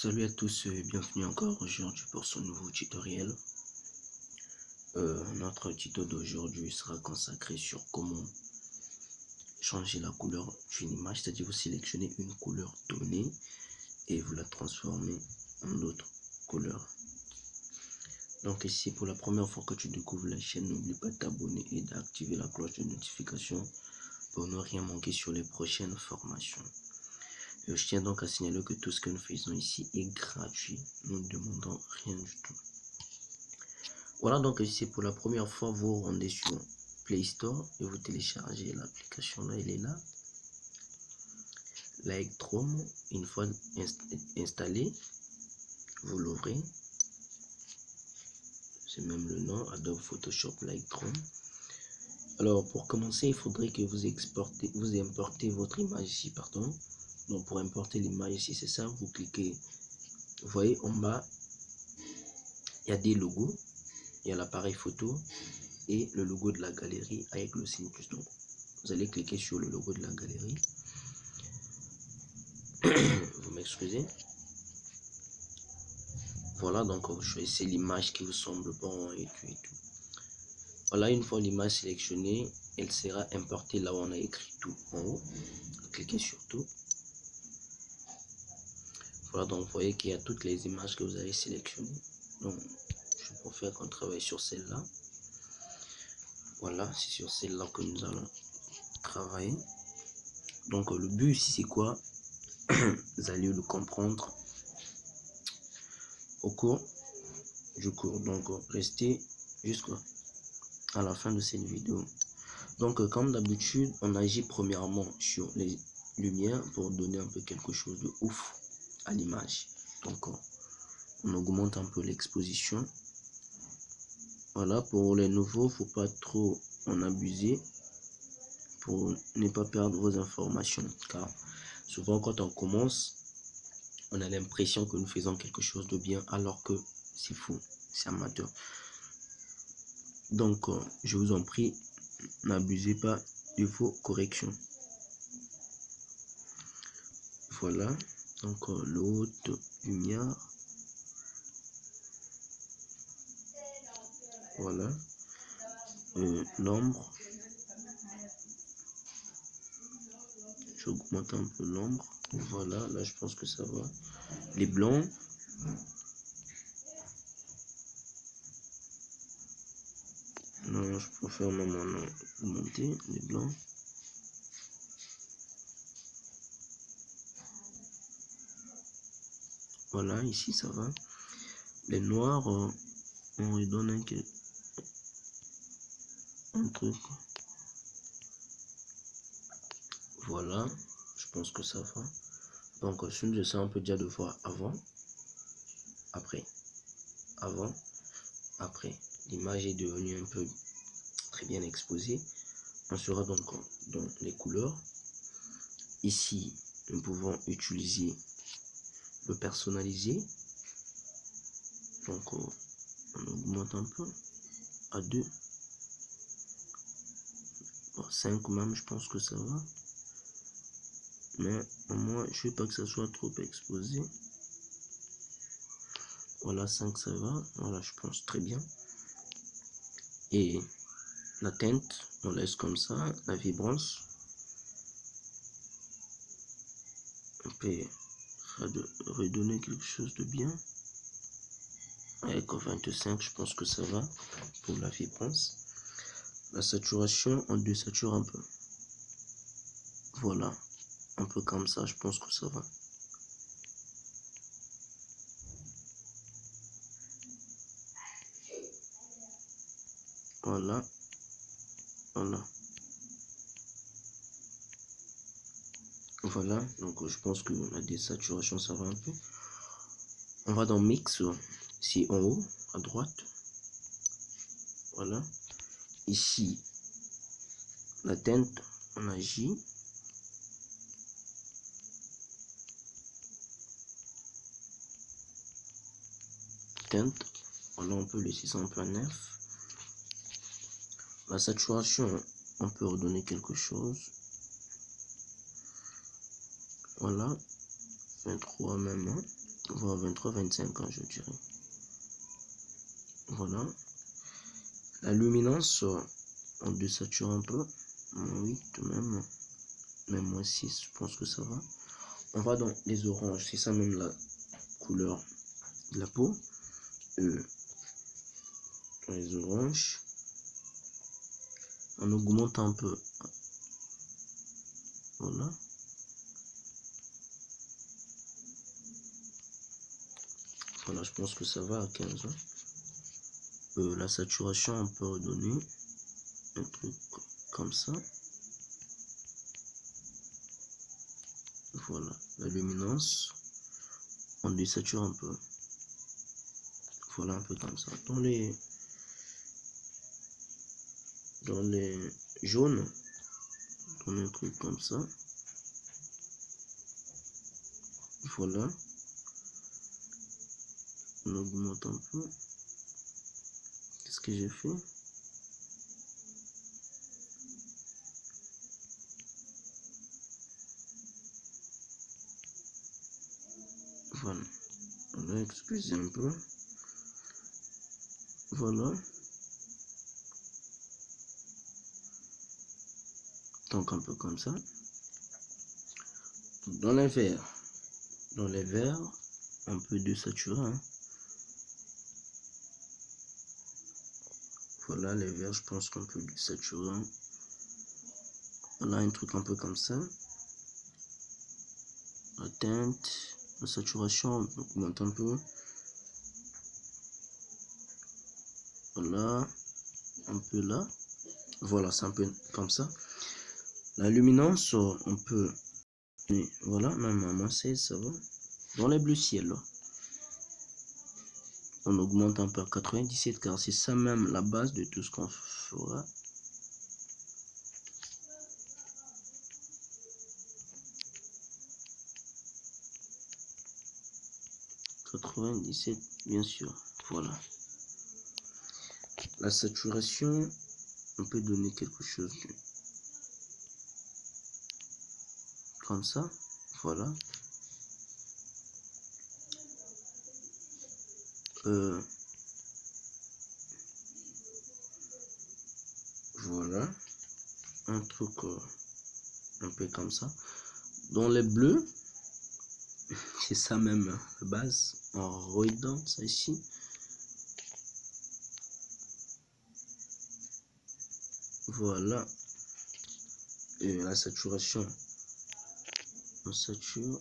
Salut à tous et bienvenue encore aujourd'hui pour ce nouveau tutoriel. Notre tuto d'aujourd'hui sera consacré sur comment changer la couleur d'une image, c'est-à-dire vous sélectionnez une couleur donnée et vous la transformez en autre couleur. Donc ici, pour la première fois que tu découvres la chaîne, n'oublie pas de t'abonner et d'activer la cloche de notification pour ne rien manquer sur les prochaines formations. Je tiens donc à signaler que tout ce que nous faisons ici est gratuit. Nous ne demandons rien du tout. Voilà, donc ici pour la première fois, vous rendez sur Play Store et vous téléchargez l'application. Là, elle est là. Lightroom, une fois installé, vous l'ouvrez. C'est même le nom, Adobe Photoshop Lightroom. Alors pour commencer, il faudrait que vous importez votre image ici, pardon. Donc pour importer l'image ici, c'est ça, vous cliquez, vous voyez en bas, il y a des logos, il y a l'appareil photo et le logo de la galerie avec le signe plus. Donc vous allez cliquer sur le logo de la galerie. Vous m'excusez. Voilà, donc vous choisissez l'image qui vous semble bon et tout et tout. Voilà, une fois l'image sélectionnée, elle sera importée là où on a écrit tout en haut. Cliquez sur tout. Voilà, donc vous voyez qu'il y a toutes les images que vous avez sélectionnées. Donc je préfère qu'on travaille sur celle-là. Voilà, c'est sur celle-là que nous allons travailler. Donc le but ici c'est quoi? Vous allez le comprendre au cours du cours. Donc restez jusqu'à la fin de cette vidéo. Donc comme d'habitude, on agit premièrement sur les lumières pour donner un peu quelque chose de ouf à l'image. Donc on augmente un peu l'exposition. Voilà, pour les nouveaux, faut pas trop en abuser pour ne pas perdre vos informations, car souvent quand on commence, on a l'impression que nous faisons quelque chose de bien alors que c'est faux, c'est amateur. Donc je vous en prie, n'abusez pas de vos corrections. Voilà, donc le haute lumière. Voilà, l'ombre, j'augmente un peu l'ombre. Voilà, là je pense que ça va. Les blancs, non, je préfère même en augmenter les blancs. Voilà, ici ça va. Les noirs, on redonne un truc. Voilà, je pense que ça va. Donc celui de ça, on peut déjà le voir avant, après, avant, après. L'image est devenue un peu très bien exposée. On sera donc dans les couleurs. Ici, nous pouvons utiliser le personnaliser. Donc on augmente un peu à 2, 5 même, je pense que ça va. Mais au moins, je veux pas que ça soit trop exposé. Voilà, 5 ça va. Voilà, je pense très bien. Et la teinte, on laisse comme ça. La vibrance, on peut redonner quelque chose de bien. Avec 25, je pense que ça va pour la vibrance. La saturation, on désature un peu. Voilà, un peu comme ça, je pense que ça va. Voilà, voilà. Voilà, donc je pense que la désaturation, ça va un peu. On va dans mix, c'est en haut, à droite. Voilà. Ici, la teinte, on agit. Teinte, voilà, on peut laisser ça un peu neuf. La saturation, on peut redonner quelque chose. Voilà, 23 même, hein. voire 23, 25 ans, je dirais. Voilà. La luminance, on désature un peu. Oui, tout même. Même moins 6, je pense que ça va. On va dans les oranges, c'est ça même la couleur de la peau. Dans les oranges, on augmente un peu. Voilà. Voilà, je pense que ça va à 15 ans. La saturation, on peut redonner un truc comme ça. Voilà, la luminance, on désature un peu. Voilà, un peu comme ça. Dans les jaunes, on met un truc comme ça. Voilà. On augmente un peu. Qu'est-ce que j'ai fait? Voilà. Voilà, excusez un peu. Voilà. Donc un peu comme ça. Dans les verts, on peut désaturer. Hein. Voilà, les verts, je pense qu'on peut désaturer. Hein. Voilà, un truc un peu comme ça. La teinte, la saturation, on augmente un peu. Voilà, un peu là. Voilà, c'est un peu comme ça. La luminance, on peut... Voilà, même à moins 16, ça va. Dans les bleus ciel, on augmente un peu à 97, car c'est ça même la base de tout ce qu'on fera. Bien sûr. Voilà. La saturation, on peut donner quelque chose de... comme ça. Voilà. Voilà. Un truc un peu comme ça. Dans les bleus, c'est ça même la base. En redonne ça ici. Voilà. Et la saturation, on sature.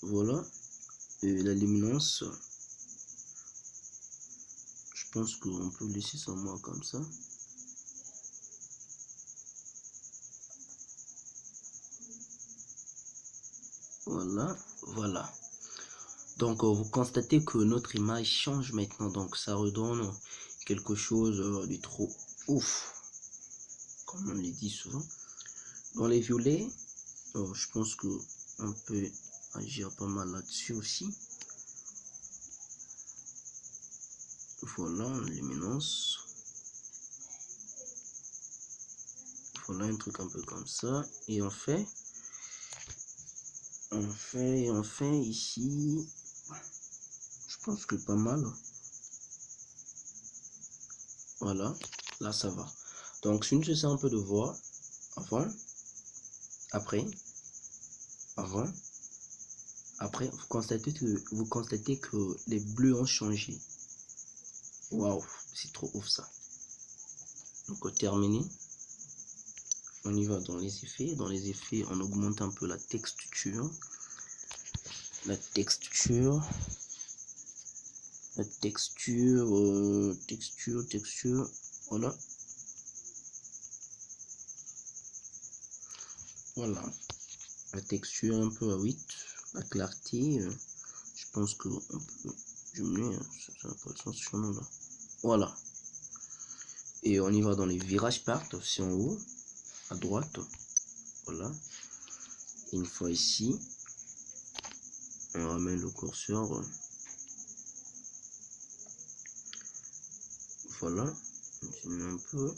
Voilà. Et la luminance, je pense qu'on peut laisser ça moi comme ça. Voilà, voilà. Donc vous constatez que notre image change maintenant. Donc ça redonne quelque chose de trop ouf, comme on le dit souvent. Dans les violets, je pense que on peut agir pas mal là-dessus aussi. Voilà, luminance. Voilà, un truc un peu comme ça. Et on fait ici, je pense que pas mal. Voilà, là ça va. Donc si nous faisons un peu de voix, avant, après, avant, après, vous constatez que les bleus ont changé. Waouh, c'est trop ouf ça. Donc terminé, on y va dans les effets. Dans les effets, on augmente un peu la texture. La texture, voilà. Voilà, la texture un peu à 8, la clarté, je pense qu'on peut diminuer, ça n'a pas de sens sur nous là. Voilà. Et on y va dans les virages part, c'est en haut, à droite. Voilà. Une fois ici, on ramène le curseur. Voilà. On diminue un peu.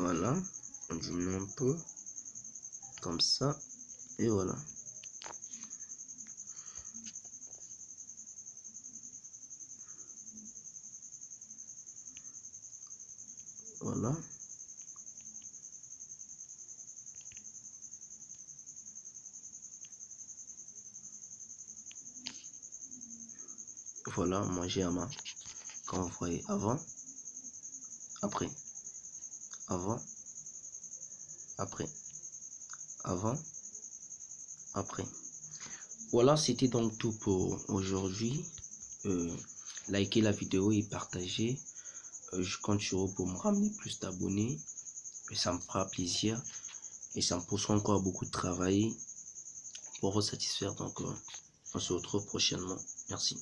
Voilà, on diminue un peu, comme ça, et voilà. Voilà. Voilà, moi j'ai à main. Quand vous voyez avant, après, avant, après, avant, après. Voilà, c'était donc tout pour aujourd'hui. Likez la vidéo et partagez. Je compte sur vous pour me ramener plus d'abonnés. Et ça me fera plaisir. Et ça me poussera encore beaucoup de travail pour vous satisfaire. Donc, on se retrouve prochainement. Merci.